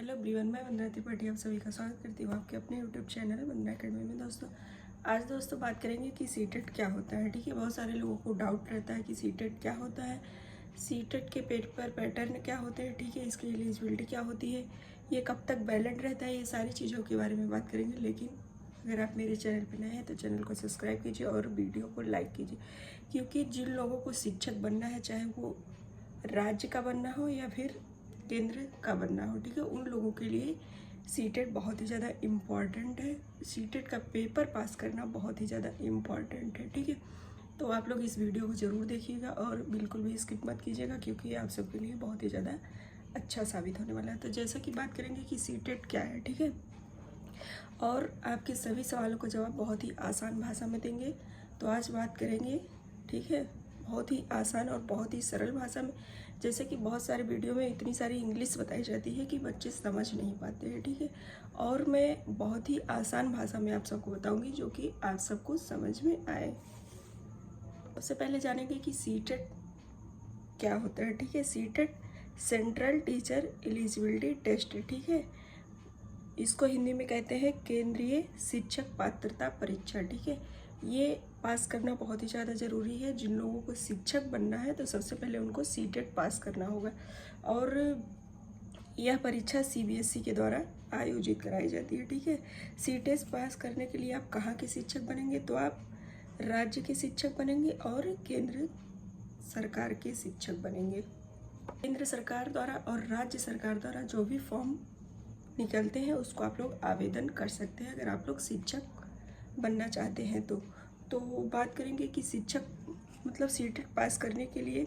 Hello everyone, मैं वंदना त्रिपाठी आप सभी का स्वागत करती हूँ आपके अपने यूट्यूब चैनल वंदना अकेडमी में। आज दोस्तों बात करेंगे कि सीटेट क्या होता है। ठीक है, बहुत सारे लोगों को डाउट रहता है कि सीटेट क्या होता है, सीटेट के पेपर पैटर्न क्या होते हैं, ठीक है, इसकी एलिजिबिलिटी क्या होती है, ये कब तक वैलिड रहता है, ये सारी चीज़ों के बारे में बात करेंगे। लेकिन अगर आप मेरे चैनल पर नए हैं तो चैनल को सब्सक्राइब कीजिए और वीडियो को लाइक कीजिए, क्योंकि जिन लोगों को शिक्षक बनना है, चाहे वो राज्य का बनना हो या फिर केंद्र का बनना हो, ठीक है, उन लोगों के लिए सीटेट बहुत ही ज़्यादा इम्पॉर्टेंट है। सीटेट का पेपर पास करना बहुत ही ज़्यादा इम्पॉर्टेंट है। ठीक है, तो आप लोग इस वीडियो को ज़रूर देखिएगा और बिल्कुल भी स्किप मत कीजिएगा, क्योंकि आप सबके लिए बहुत ही ज़्यादा अच्छा साबित होने वाला है। तो जैसा कि बात करेंगे कि सीटेट क्या है, ठीक है, और आपके सभी सवालों का जवाब बहुत ही आसान भाषा में देंगे। तो आज बात करेंगे, ठीक है, बहुत ही आसान और बहुत ही सरल भाषा में। जैसे कि बहुत सारे वीडियो में इतनी सारी इंग्लिश बताई जाती है कि बच्चे समझ नहीं पाते हैं, ठीक है, और मैं बहुत ही आसान भाषा में आप सबको बताऊंगी जो कि आप सबको समझ में आए। सबसे पहले जानेंगे कि सीटेट क्या होता है। ठीक है, CTET central teacher eligibility test है। ठीक है, इसको हिंदी में कहते हैं केंद्रीय शिक्षक पात्रता परीक्षा। ठीक है, ये पास करना बहुत ही ज़्यादा ज़रूरी है। जिन लोगों को शिक्षक बनना है तो सबसे पहले उनको सीटेट पास करना होगा, और यह परीक्षा सीबीएसई के द्वारा आयोजित कराई जाती है। ठीक है, सीटेट पास करने के लिए आप कहाँ के शिक्षक बनेंगे, तो आप राज्य के शिक्षक बनेंगे और केंद्र सरकार के शिक्षक बनेंगे। केंद्र सरकार द्वारा और राज्य सरकार द्वारा जो भी फॉर्म निकलते हैं उसको आप लोग आवेदन कर सकते हैं अगर आप लोग शिक्षक बनना चाहते हैं तो बात करेंगे कि शिक्षक मतलब सीटेट पास करने के लिए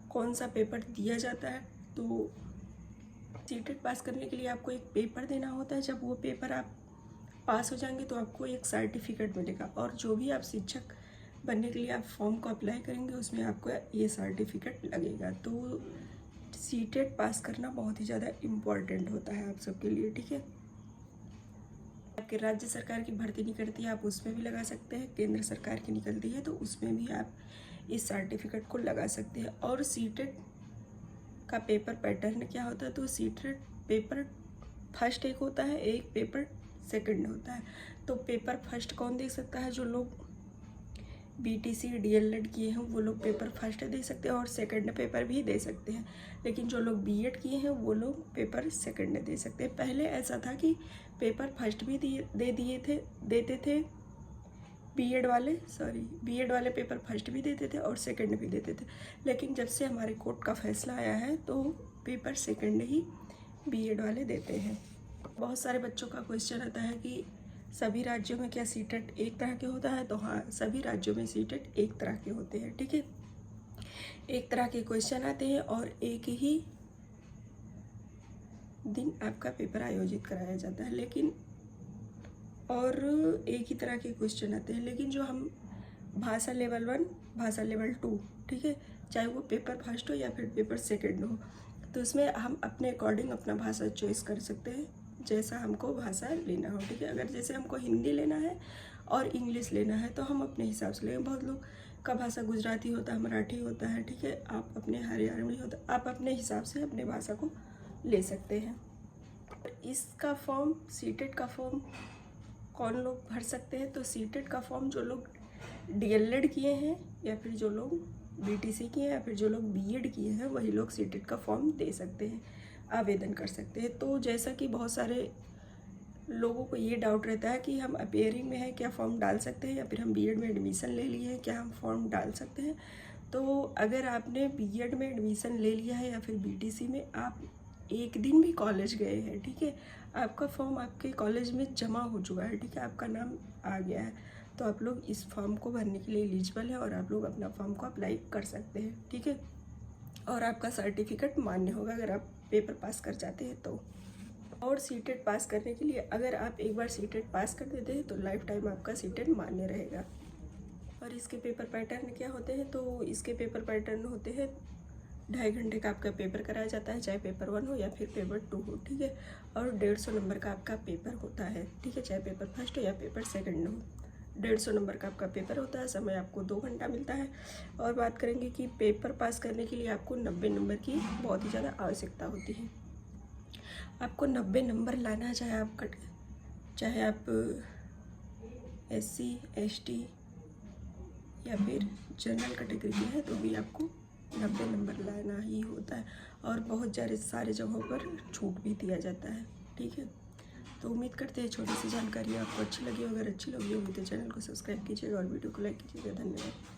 कौन सा पेपर दिया जाता है। तो सीटेट पास करने के लिए आपको एक पेपर देना होता है। जब वो पेपर आप पास हो जाएंगे तो आपको एक सर्टिफिकेट मिलेगा, और जो भी आप शिक्षक बनने के लिए आप फॉर्म को अप्लाई करेंगे उसमें आपको ये सर्टिफिकेट लगेगा। तो सीटेट पास करना बहुत ही ज़्यादा इम्पॉर्टेंट होता है आप सबके लिए। ठीक है, आपके राज्य सरकार की भर्ती निकलती है आप उसमें भी लगा सकते हैं, केंद्र सरकार की निकलती है तो उसमें भी आप इस सर्टिफिकेट को लगा सकते हैं। और सीटेट का पेपर पैटर्न क्या होता है, तो सीटेट पेपर फर्स्ट एक होता है, एक पेपर सेकंड होता है। तो पेपर फर्स्ट कौन दे सकता है, जो लोग बीटीसी डीएलएड किए हैं वो लोग पेपर फर्स्ट दे सकते हैं और सेकंड पेपर भी दे सकते हैं। लेकिन जो लोग बीएड किए हैं वो लोग पेपर सेकंड दे सकते हैं। पहले ऐसा था कि पेपर फर्स्ट भी देते थे बीएड वाले पेपर फर्स्ट भी देते थे और सेकंड भी देते थे। लेकिन जब से हमारे कोर्ट का फैसला आया है तो पेपर सेकंड ही बीएड वाले देते हैं। बहुत सारे बच्चों का क्वेश्चन आता है कि सभी राज्यों में क्या सीटेट एक तरह के होता है, तो हाँ, सभी राज्यों में सीटेट एक तरह के होते हैं। ठीक है, एक तरह के क्वेश्चन आते हैं और एक ही दिन आपका पेपर आयोजित कराया जाता है, लेकिन और एक ही तरह के क्वेश्चन आते हैं। लेकिन जो हम भाषा लेवल 1 भाषा लेवल 2, ठीक है, चाहे वो पेपर फर्स्ट हो या फिर पेपर सेकंड हो, तो उसमें हम अपने अकॉर्डिंग अपना भाषा चॉइस कर सकते हैं जैसा हमको भाषा लेना हो। ठीक है, अगर जैसे हमको हिंदी लेना है और इंग्लिश लेना है तो हम अपने हिसाब से लेंगे। बहुत लोग का भाषा गुजराती होता है, मराठी होता है, ठीक है, आप अपने हरियाणवी होता है, आप अपने हिसाब से अपने भाषा को ले सकते हैं। इसका फॉर्म सीटेट का फॉर्म कौन लोग भर सकते हैं, तो सीटेट का फॉर्म जो लोग डीएलएड किए हैं या फिर जो लोग बीटीसी किए हैं या फिर जो लोग बीएड किए हैं वही लोग सीटेट का फॉर्म दे सकते हैं, आवेदन कर सकते हैं। तो जैसा कि बहुत सारे लोगों को ये डाउट रहता है कि हम अपेयरिंग में है क्या फॉर्म डाल सकते हैं, या फिर हम बीएड में एडमिशन ले लिए हैं क्या हम फॉर्म डाल सकते हैं। तो अगर आपने बीएड में एडमिशन ले लिया है या फिर बीटीसी में आप एक दिन भी कॉलेज गए हैं, ठीक है, आपका फॉर्म आपके कॉलेज में जमा हो चुका है, ठीक है, आपका नाम आ गया है, तो आप लोग इस फॉर्म को भरने के लिए एलिजिबल है और आप लोग अपना फॉर्म को अप्लाई कर सकते हैं। ठीक है, और आपका सर्टिफिकेट मान्य होगा अगर आप पेपर पास कर जाते हैं तो। और सीटेट पास करने के लिए अगर आप एक बार सीटेट पास कर देते हैं तो लाइफ टाइम आपका सीटेट मान्य रहेगा। और इसके पेपर पैटर्न क्या होते हैं, तो इसके पेपर पैटर्न होते हैं 2.5 घंटे का आपका पेपर कराया जाता है, चाहे पेपर 1 हो या फिर पेपर 2 हो। ठीक है, और 150 नंबर का आपका पेपर होता है। ठीक है, चाहे पेपर फर्स्ट हो या पेपर सेकंड हो। 150 नंबर का आपका पेपर होता है। समय आपको 2 घंटा मिलता है। और बात करेंगे कि पेपर पास करने के लिए आपको 90 नंबर की बहुत ही ज़्यादा आवश्यकता होती है। आपको 90 नंबर लाना है, चाहे आप SC ST या फिर जनरल कैटेगरी के हैं तो भी आपको 90 नंबर लाना ही होता है। और बहुत सारे जगहों पर छूट भी दिया जाता है। ठीक है, तो उम्मीद करते हैं छोटी सी जानकारी आपको अच्छी लगी। अगर अच्छी लगी होगी तो चैनल को सब्सक्राइब कीजिएगा और वीडियो को लाइक कीजिएगा। धन्यवाद।